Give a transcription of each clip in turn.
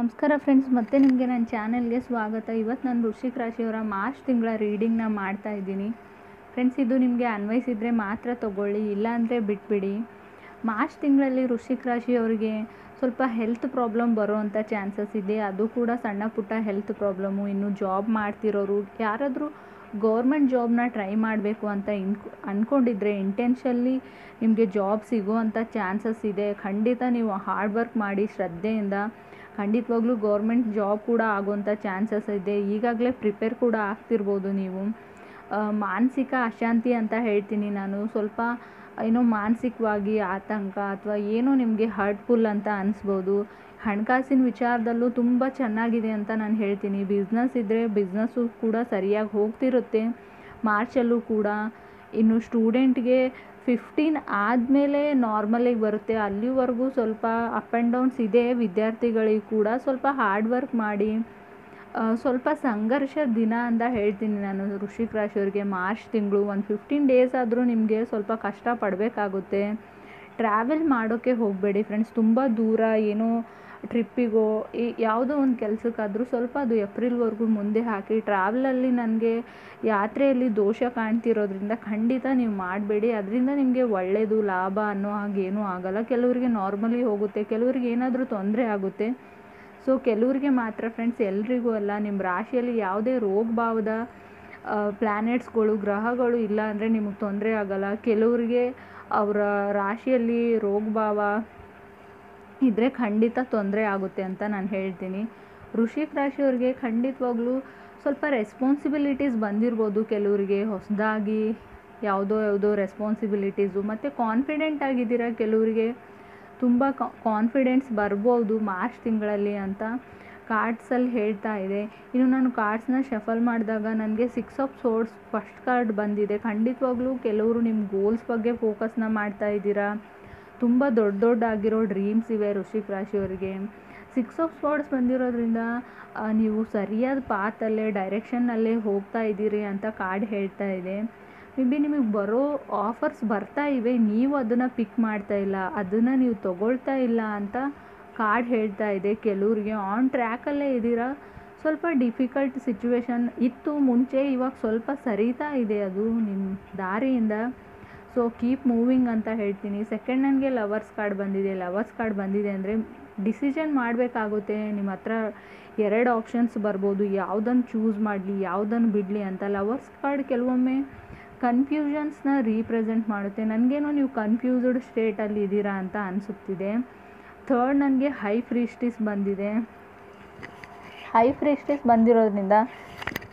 ನಮಸ್ಕಾರ ಫ್ರೆಂಡ್ಸ್, ಮತ್ತೆ ನಿಮಗೆ ನನ್ನ ಚಾನೆಲ್ಗೆ ಸ್ವಾಗತ. ಇವತ್ತು ನಾನು ವೃಶ್ಚಿಕ ರಾಶಿಯವರ ಮಾರ್ಚ್ ತಿಂಗಳ ರೀಡಿಂಗ್ನ ಮಾಡ್ತಾ ಇದ್ದೀನಿ. ಫ್ರೆಂಡ್ಸ್, ಇದು ನಿಮಗೆ ಅನ್ವಯಿಸಿದರೆ ಮಾತ್ರ ತೊಗೊಳ್ಳಿ, ಇಲ್ಲಾಂದರೆ ಬಿಟ್ಬಿಡಿ. ಮಾರ್ಚ್ ತಿಂಗಳಲ್ಲಿ ವೃಶ್ಚಿಕ ರಾಶಿಯವರಿಗೆ ಸ್ವಲ್ಪ ಹೆಲ್ತ್ ಪ್ರಾಬ್ಲಮ್ ಬರೋವಂಥ ಚಾನ್ಸಸ್ ಇದೆ. ಅದು ಕೂಡ ಸಣ್ಣ ಪುಟ್ಟ ಹೆಲ್ತ್ ಪ್ರಾಬ್ಲಮ್ಮು. ಇನ್ನು ಜಾಬ್ ಮಾಡ್ತಿರೋರು, ಯಾರಾದರೂ ಗೌರ್ಮೆಂಟ್ ಜಾಬ್ನ ಟ್ರೈ ಮಾಡಬೇಕು ಅಂತ ಅಂದ್ಕೊಂಡಿದ್ರೆ ಇಂಟೆನ್ಷನ್ಲಿ ನಿಮಗೆ ಜಾಬ್ ಸಿಗೋವಂಥ ಚಾನ್ಸಸ್ ಇದೆ. ಖಂಡಿತ ನೀವು ಹಾರ್ಡ್ ವರ್ಕ್ ಮಾಡಿ ಶ್ರದ್ಧೆಯಿಂದ ಖಂಡಿತವಾಗ್ಲೂ ಗೌರ್ಮೆಂಟ್ ಜಾಬ್ ಕೂಡ ಆಗೋವಂಥ ಚಾನ್ಸಸ್ ಇದೆ. ಈಗಾಗಲೇ ಪ್ರಿಪೇರ್ ಕೂಡ ಆಗ್ತಿರ್ಬೋದು ನೀವು. ಮಾನಸಿಕ ಅಶಾಂತಿ ಅಂತ ಹೇಳ್ತೀನಿ ನಾನು. ಸ್ವಲ್ಪ ಏನೋ ಮಾನಸಿಕವಾಗಿ ಆತಂಕ ಅಥವಾ ಏನೋ ನಿಮಗೆ ಹರ್ಟ್ಫುಲ್ ಅಂತ ಅನಿಸ್ಬೋದು. ಹಣಕಾಸಿನ ವಿಚಾರದಲ್ಲೂ ತುಂಬ ಚೆನ್ನಾಗಿದೆ ಅಂತ ನಾನು ಹೇಳ್ತೀನಿ. ಬಿಸ್ನೆಸ್ ಇದ್ದರೆ ಬಿಸ್ನೆಸ್ಸು ಕೂಡ ಸರಿಯಾಗಿ ಹೋಗ್ತಿರುತ್ತೆ ಮಾರ್ಚಲ್ಲೂ ಕೂಡ. ಇನ್ನು ಸ್ಟೂಡೆಂಟ್ಗೆ 15 ಆದಮೇಲೆ ನಾರ್ಮಲಿಗೆ ಬರುತ್ತೆ. ಅಲ್ಲಿವರೆಗೂ ಸ್ವಲ್ಪ ಅಪ್ ಆ್ಯಂಡ್ ಡೌನ್ಸ್ ಇದೆ. ವಿದ್ಯಾರ್ಥಿಗಳಿಗೆ ಕೂಡ ಸ್ವಲ್ಪ ಹಾರ್ಡ್ ವರ್ಕ್ ಮಾಡಿ, ಸ್ವಲ್ಪ ಸಂಘರ್ಷ ದಿನ ಅಂತ ಹೇಳ್ತೀನಿ ನಾನು ವೃಶ್ಚಿಕ ರಾಶಿಯವರಿಗೆ. ಮಾರ್ಚ್ ತಿಂಗಳು ಒಂದು 15 ಡೇಸ್ ಆದರೂ ನಿಮಗೆ ಸ್ವಲ್ಪ ಕಷ್ಟ ಪಡಬೇಕಾಗುತ್ತೆ. ಟ್ರಾವೆಲ್ ಮಾಡೋಕ್ಕೆ ಹೋಗಬೇಡಿ ಫ್ರೆಂಡ್ಸ್. ತುಂಬ ದೂರ ಏನೋ ಟ್ರಿಪ್ಪಿಗೋ ಯಾವುದೋ ಒಂದು ಕೆಲಸಕ್ಕಾದರೂ ಸ್ವಲ್ಪ ಅದು ಏಪ್ರಿಲ್ವರೆಗೂ ಮುಂದೆ ಹಾಕಿ. ಟ್ರಾವೆಲಲ್ಲಿ ನನಗೆ ಯಾತ್ರೆಯಲ್ಲಿ ದೋಷ ಕಾಣ್ತಿರೋದ್ರಿಂದ ಖಂಡಿತ ನೀವು ಮಾಡಬೇಡಿ. ಅದರಿಂದ ನಿಮಗೆ ಒಳ್ಳೆಯದು ಲಾಭ ಅನ್ನೋ ಹಾಗೇನೂ ಆಗೋಲ್ಲ. ಕೆಲವರಿಗೆ ನಾರ್ಮಲಿ ಹೋಗುತ್ತೆ, ಕೆಲವರಿಗೆ ಏನಾದರೂ ತೊಂದರೆ ಆಗುತ್ತೆ. ಸೊ ಕೆಲವರಿಗೆ ಮಾತ್ರ ಫ್ರೆಂಡ್ಸ್, ಎಲ್ರಿಗೂ ಅಲ್ಲ. ನಿಮ್ಮ ರಾಶಿಯಲ್ಲಿ ಯಾವುದೇ ರೋಗ ಭಾವದ ಪ್ಲ್ಯಾನೆಟ್ಸ್ಗಳು ಗ್ರಹಗಳು ಇಲ್ಲ ಅಂದರೆ ನಿಮಗೆ ತೊಂದರೆ ಆಗೋಲ್ಲ. ಕೆಲವರಿಗೆ ಅವರ ರಾಶಿಯಲ್ಲಿ ರೋಗ ಭಾವ ಇದ್ದರೆ ಖಂಡಿತ ತೊಂದರೆ ಆಗುತ್ತೆ ಅಂತ ನಾನು ಹೇಳ್ತೀನಿ. ವೃಶ್ಚಿಕ ರಾಶಿಯವ್ರಿಗೆ ಖಂಡಿತವಾಗ್ಲೂ ಸ್ವಲ್ಪ ರೆಸ್ಪಾನ್ಸಿಬಿಲಿಟೀಸ್ ಬಂದಿರ್ಬೋದು. ಕೆಲವರಿಗೆ ಹೊಸದಾಗಿ ಯಾವುದೋ ರೆಸ್ಪಾನ್ಸಿಬಿಲಿಟೀಸು, ಮತ್ತು ಕಾನ್ಫಿಡೆಂಟ್ ಆಗಿದ್ದೀರಾ. ಕೆಲವರಿಗೆ ತುಂಬ ಕಾನ್ಫಿಡೆನ್ಸ್ ಬರ್ಬೋದು ಮಾರ್ಚ್ ತಿಂಗಳಲ್ಲಿ ಅಂತ ಕಾರ್ಡ್ಸಲ್ಲಿ ಹೇಳ್ತಾ ಇದೆ. ಇನ್ನು ನಾನು ಕಾರ್ಡ್ಸ್ನ ಶಫಲ್ ಮಾಡಿದಾಗ ನನಗೆ 6 ಆಫ್ ಸೋರ್ಡ್ಸ್ ಫಸ್ಟ್ ಕಾರ್ಡ್ ಬಂದಿದೆ. ಖಂಡಿತವಾಗ್ಲೂ ಕೆಲವರು ನಿಮ್ಮ ಗೋಲ್ಸ್ ಬಗ್ಗೆ ಫೋಕಸ್ನ ಮಾಡ್ತಾ ಇದ್ದೀರಾ. ತುಂಬ ದೊಡ್ಡದಾಗಿರೋ ಡ್ರೀಮ್ಸ್ ಇವೆ ವೃಶ್ಚಿಕ ರಾಶಿಯವರಿಗೆ. 6 ಆಫ್ ಸೋರ್ಡ್ಸ್ ಬಂದಿರೋದ್ರಿಂದ ನೀವು ಸರಿಯಾದ ಪಾತಲ್ಲೇ ಡೈರೆಕ್ಷನ್ನಲ್ಲೇ ಹೋಗ್ತಾ ಇದ್ದೀರಿ ಅಂತ ಕಾರ್ಡ್ ಹೇಳ್ತಾ ಇದೆ. ಮೇ ಬಿ ನಿಮಗೆ ಬರೋ ಆಫರ್ಸ್ ಬರ್ತಾ ಇವೆ, ನೀವು ಅದನ್ನು ಪಿಕ್ ಮಾಡ್ತಾ ಇಲ್ಲ, ಅದನ್ನು ನೀವು ತೊಗೊಳ್ತಾ ಇಲ್ಲ ಅಂತ ಕಾರ್ಡ್ ಹೇಳ್ತಾ ಇದೆ. ಕೆಲವರಿಗೆ ಆನ್ ಟ್ರ್ಯಾಕಲ್ಲೇ ಇದ್ದೀರಾ. ಸ್ವಲ್ಪ ಡಿಫಿಕಲ್ಟ್ ಸಿಚುವೇಶನ್ ಇತ್ತು ಮುಂಚೆ, ಇವಾಗ ಸ್ವಲ್ಪ ಸರಿತಾ ಇದೆ ಅದು ನಿಮ್ಮ ದಾರಿಯಿಂದ. ಸೊ ಕೀಪ್ ಮೂವಿಂಗ್ ಅಂತ ಹೇಳ್ತೀನಿ. ಸೆಕೆಂಡ್ ನನಗೆ ಲವರ್ಸ್ ಕಾರ್ಡ್ ಬಂದಿದೆ. ಲವರ್ಸ್ ಕಾರ್ಡ್ ಬಂದಿದೆ ಅಂದರೆ ಡಿಸಿಷನ್ ಮಾಡಬೇಕಾಗುತ್ತೆ. ನಿಮ್ಮ ಹತ್ರ 2 ಆಪ್ಷನ್ಸ್ ಬರ್ಬೋದು, ಯಾವುದನ್ನು ಚೂಸ್ ಮಾಡಲಿ ಯಾವುದನ್ನು ಬಿಡಲಿ ಅಂತ. ಲವರ್ಸ್ ಕಾರ್ಡ್ ಕೆಲವೊಮ್ಮೆ ಕನ್ಫ್ಯೂಷನ್ಸ್ನ ರೀಪ್ರೆಸೆಂಟ್ ಮಾಡುತ್ತೆ. ನನಗೇನೋ ನೀವು ಕನ್ಫ್ಯೂಸ್ಡ್ ಸ್ಟೇಟಲ್ಲಿ ಇದ್ದೀರಾ ಅಂತ ಅನಿಸುತ್ತಿದೆ. ಥರ್ಡ್ ನನಗೆ ಹೈ ಪ್ರೀಸ್ಟೆಸ್ ಬಂದಿದೆ. ಹೈ ಪ್ರೀಸ್ಟೆಸ್ ಬಂದಿರೋದ್ರಿಂದ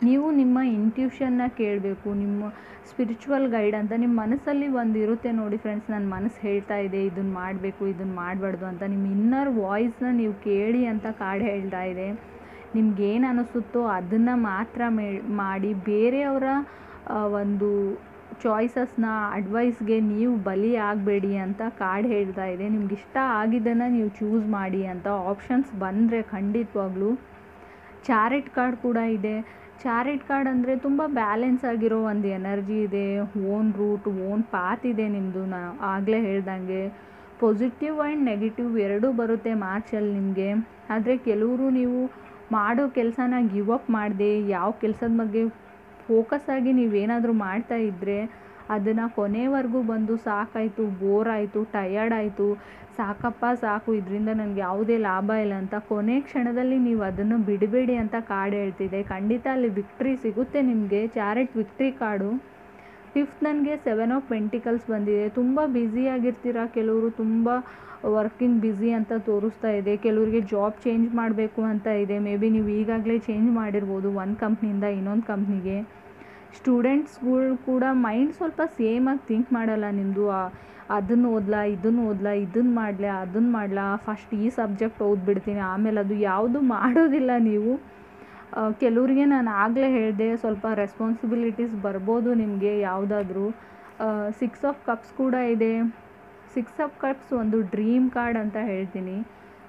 ನೀವು ನಿಮ್ಮ ಇಂಟ್ಯೂಷನ್ನ ಕೇಳಬೇಕು, ನಿಮ್ಮ ಸ್ಪಿರಿಚುವಲ್ ಗೈಡ್ ಅಂತ. ನಿಮ್ಮ ಮನಸ್ಸಲ್ಲಿ ಒಂದು ಇರುತ್ತೆ ನೋಡಿ ಫ್ರೆಂಡ್ಸ್, ನನ್ನ ಮನಸ್ಸು ಹೇಳ್ತಾ ಇದೆ ಇದನ್ನು ಮಾಡಬೇಕು ಇದನ್ನು ಮಾಡಬಾರ್ದು ಅಂತ. ನಿಮ್ಮ ಇನ್ನರ್ ವಾಯ್ಸ್ನ ನೀವು ಕೇಳಿ ಅಂತ ಕಾರ್ಡ್ ಹೇಳ್ತಾ ಇದೆ. ನಿಮ್ಗೇನು ಅನ್ನಿಸುತ್ತೋ ಅದನ್ನು ಮಾತ್ರ ಮಾಡಿ, ಬೇರೆಯವರ ಒಂದು ಚಾಯ್ಸಸ್ನ ಅಡ್ವೈಸ್ಗೆ ನೀವು ಬಲಿ ಆಗಬೇಡಿ ಅಂತ ಕಾರ್ಡ್ ಹೇಳ್ತಾ ಇದೆ. ನಿಮ್ಗೆ ಇಷ್ಟ ಆಗಿದ್ದನ್ನು ನೀವು ಚೂಸ್ ಮಾಡಿ ಅಂತ ಆಪ್ಷನ್ಸ್ ಬಂದರೆ ಖಂಡಿತವಾಗ್ಲೂ. ಚಾರಿಟ್ ಕಾರ್ಡ್ ಕೂಡ ಇದೆ. ಚಾರಿಟ್ ಕಾರ್ಡ್ ಅಂದರೆ ತುಂಬ ಬ್ಯಾಲೆನ್ಸ್ ಆಗಿರೋ ಒಂದು ಎನರ್ಜಿ ಇದೆ. ಓನ್ ರೂಟ್ ಓನ್ ಪಾತ್ ಇದೆ ನಿಮ್ಮದು. ಆಗಲೇ ಹೇಳ್ದಂಗೆ ಪಾಸಿಟಿವ್ ಆ್ಯಂಡ್ ನೆಗೆಟಿವ್ ಎರಡೂ ಬರುತ್ತೆ ಮಾರ್ಚಲ್ಲಿ ನಿಮಗೆ. ಆದರೆ ಕೆಲವರು ನೀವು ಮಾಡೋ ಕೆಲಸನ ಗಿವ್ ಅಪ್ ಮಾಡದೆ ಯಾವ ಕೆಲಸದ ಬಗ್ಗೆ ಫೋಕಸ್ ಆಗಿ ನೀವೇನಾದರೂ ಮಾಡ್ತಾ ಇದ್ದರೆ ಅದನ್ನು ಕೊನೆವರೆಗೂ ಬಂದು ಸಾಕಾಯಿತು, ಬೋರ್ ಆಯಿತು, ಟಯರ್ಡ್ ಆಯಿತು, ಸಾಕಪ್ಪ ಸಾಕು, ಇದರಿಂದ ನನಗೆ ಯಾವುದೇ ಲಾಭ ಇಲ್ಲ ಅಂತ ಕೊನೆ ಕ್ಷಣದಲ್ಲಿ ನೀವು ಅದನ್ನು ಬಿಡಬೇಡಿ ಅಂತ ಕಾರ್ಡ್ ಹೇಳ್ತಿದೆ. ಖಂಡಿತ ಅಲ್ಲಿ ವಿಕ್ಟ್ರಿ ಸಿಗುತ್ತೆ ನಿಮಗೆ. ಚಾರಿಟ್ ವಿಕ್ಟ್ರಿ ಕಾರ್ಡು. ಫಿಫ್ತ್ ನನಗೆ 7 ಆಫ್ ಪೆಂಟಿಕಲ್ಸ್ ಬಂದಿದೆ. ತುಂಬ ಬ್ಯುಸಿಯಾಗಿರ್ತೀರ ಕೆಲವರು, ತುಂಬ ವರ್ಕಿಂಗ್ ಬ್ಯುಸಿ ಅಂತ ತೋರಿಸ್ತಾ ಇದೆ. ಕೆಲವರಿಗೆ ಜಾಬ್ ಚೇಂಜ್ ಮಾಡಬೇಕು ಅಂತ ಇದೆ. ಮೇ ಬಿ ನೀವು ಈಗಾಗಲೇ ಚೇಂಜ್ ಮಾಡಿರ್ಬೋದು ಒಂದು ಕಂಪ್ನಿಯಿಂದ ಇನ್ನೊಂದು ಕಂಪ್ನಿಗೆ. ಸ್ಟೂಡೆಂಟ್ಸ್ಗಳು ಕೂಡ ಮೈಂಡ್ ಸ್ವಲ್ಪ ಸೇಮಾಗಿ ಥಿಂಕ್ ಮಾಡಲ್ಲ ನಿಮ್ಮದು. ಅದನ್ನು ಓದಲಾ ಇದನ್ನು ಮಾಡಲಾ ಅದನ್ನು ಮಾಡಲಾ, ಫಸ್ಟ್ ಈ ಸಬ್ಜೆಕ್ಟ್ ಓದ್ಬಿಡ್ತೀನಿ ಆಮೇಲೆ ಅದು ಯಾವುದು ಮಾಡೋದಿಲ್ಲ ನೀವು. ಕೆಲವರಿಗೆ ನಾನು ಆಗಲೇ ಹೇಳಿದೆ ಸ್ವಲ್ಪ ರೆಸ್ಪಾನ್ಸಿಬಿಲಿಟೀಸ್ ಬರ್ಬೋದು ನಿಮಗೆ ಯಾವುದಾದ್ರೂ. 6 ಆಫ್ ಕಪ್ಸ್ ಕೂಡ ಇದೆ. 6 ಆಫ್ ಕಪ್ಸ್ ಒಂದು ಡ್ರೀಮ್ ಕಾರ್ಡ್ ಅಂತ ಹೇಳ್ತೀನಿ.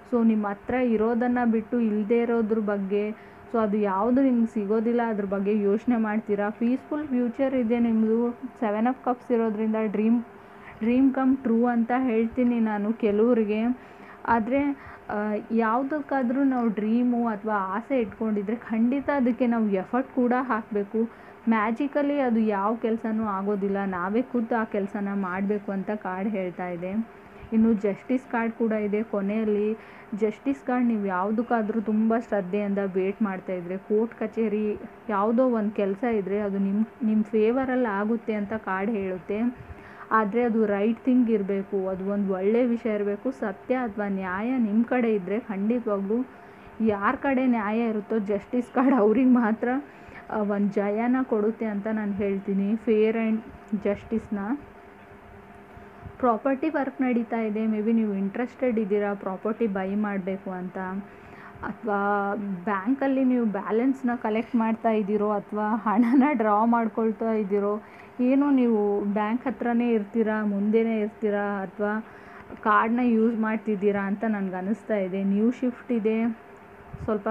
ಸೊ ನಿಮ್ಮ ಹತ್ರ ಇರೋದನ್ನು ಬಿಟ್ಟು ಇಲ್ಲದೇ ಇರೋದ್ರ ಬಗ್ಗೆ, ಸೊ ಅದು ಯಾವುದು ನಿಮ್ಗೆ ಸಿಗೋದಿಲ್ಲ ಅದ್ರ ಬಗ್ಗೆ ಯೋಚನೆ ಮಾಡ್ತೀರಾ. ಪೀಸ್ಫುಲ್ ಫ್ಯೂಚರ್ ಇದೆ ನಿಮ್ಮದು. 7 ಆಫ್ ಕಪ್ಸ್ ಇರೋದ್ರಿಂದ ಡ್ರೀಮ್ ಕಮ್ ಟ್ರೂ ಅಂತ ಹೇಳ್ತೀನಿ ನಾನು ಕೆಲವರಿಗೆ. ಆದರೆ ಯಾವುದಕ್ಕಾದ್ರೂ ನಾವು ಡ್ರೀಮು ಅಥವಾ ಆಸೆ ಇಟ್ಕೊಂಡಿದ್ರೆ ಖಂಡಿತ ಅದಕ್ಕೆ ನಾವು ಎಫರ್ಟ್ ಕೂಡ ಹಾಕಬೇಕು. ಮ್ಯಾಜಿಕಲಿ ಅದು ಯಾವ ಕೆಲಸನೂ ಆಗೋದಿಲ್ಲ, ನಾವೇ ಖುದ್ದು ಆ ಕೆಲಸನ ಮಾಡಬೇಕು ಅಂತ ಕಾರ್ಡ್ ಹೇಳ್ತಾ ಇದೆ. ಇನ್ನು ಜಸ್ಟಿಸ್ ಕಾರ್ಡ್ ಕೂಡ ಇದೆ. ಕೊನೆಯಲ್ಲಿ ಜಸ್ಟಿಸ್ ಕಾರ್ಡ್ ನೀವು ಯಾವುದಕ್ಕಾದ್ರೂ ತುಂಬ ಶ್ರದ್ಧೆಯಿಂದ ವೇಟ್ ಮಾಡ್ತಾಯಿದ್ರೆ, ಕೋರ್ಟ್ ಕಚೇರಿ ಯಾವುದೋ ಒಂದು ಕೆಲಸ ಇದ್ದರೆ ಅದು ನಿಮ್ಮ ಫೇವರಲ್ಲಿ ಆಗುತ್ತೆ ಅಂತ ಕಾರ್ಡ್ ಹೇಳುತ್ತೆ. ಆದರೆ ಅದು ರೈಟ್ ಥಿಂಗ್ ಇರಬೇಕು, ಅದು ಒಂದು ಒಳ್ಳೆಯ ವಿಷಯ ಇರಬೇಕು, ಸತ್ಯ ಅಥವಾ ನ್ಯಾಯ ನಿಮ್ಮ ಕಡೆ ಇದ್ದರೆ ಖಂಡಿತವಾಗ್ಲೂ ಯಾರ ಕಡೆ ನ್ಯಾಯ ಇರುತ್ತೋ ಜಸ್ಟಿಸ್ ಕಾರ್ಡ್ ಅವ್ರಿಗೆ ಮಾತ್ರ ಒಂದು ಜಯನ ಕೊಡುತ್ತೆ ಅಂತ ನಾನು ಹೇಳ್ತೀನಿ. ಫೇರ್ ಆ್ಯಂಡ್ ಜಸ್ಟಿಸ್ನ. ಪ್ರಾಪರ್ಟಿ ವರ್ಕ್ ನಡೀತಾ ಇದೆ. ಮೇ ಬಿ ನೀವು ಇಂಟ್ರೆಸ್ಟೆಡ್ ಇದ್ದೀರಾ ಪ್ರಾಪರ್ಟಿ ಬೈ ಮಾಡಬೇಕು ಅಂತ, ಅಥವಾ ಬ್ಯಾಂಕಲ್ಲಿ ನೀವು ಬ್ಯಾಲೆನ್ಸ್ನ ಕಲೆಕ್ಟ್ ಮಾಡ್ತಾ ಇದ್ದೀರೋ ಅಥವಾ ಹಣನ ಡ್ರಾ ಮಾಡ್ಕೊಳ್ತಾ ಇದ್ದೀರೋ, ಏನೋ ನೀವು ಬ್ಯಾಂಕ್ ಹತ್ರನೇ ಇರ್ತೀರಾ, ಮುಂದೆನೇ ಇರ್ತೀರಾ, ಅಥವಾ ಕಾರ್ಡನ್ನ ಯೂಸ್ ಮಾಡ್ತಿದ್ದೀರಾ ಅಂತ ನನಗೆ ಅನ್ನಿಸ್ತಾ ಇದೆ. ನ್ಯೂ ಶಿಫ್ಟ್ ಇದೆ, ಸ್ವಲ್ಪ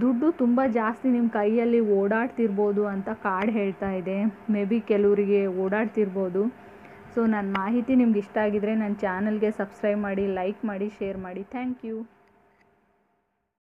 ದುಡ್ಡು ತುಂಬ ಜಾಸ್ತಿ ನಿಮ್ಮ ಕೈಯಲ್ಲಿ ಓಡಾಡ್ತಿರ್ಬೋದು ಅಂತ ಕಾರ್ಡ್ ಹೇಳ್ತಾ ಇದೆ. ಮೇ ಬಿ ಕೆಲವರಿಗೆ ಓಡಾಡ್ತಿರ್ಬೋದು. ಸೊ ನನ್ನ ಮಾಹಿತಿ ನಿಮ್ಗೆ ಇಷ್ಟ ಆಗಿದ್ರೆ ನನ್ನ ಚಾನಲ್ಗೆ ಸಬ್ಸ್ಕ್ರೈಬ್ ಮಾಡಿ, ಲೈಕ್ ಮಾಡಿ, ಶೇರ್ ಮಾಡಿ. Thank you.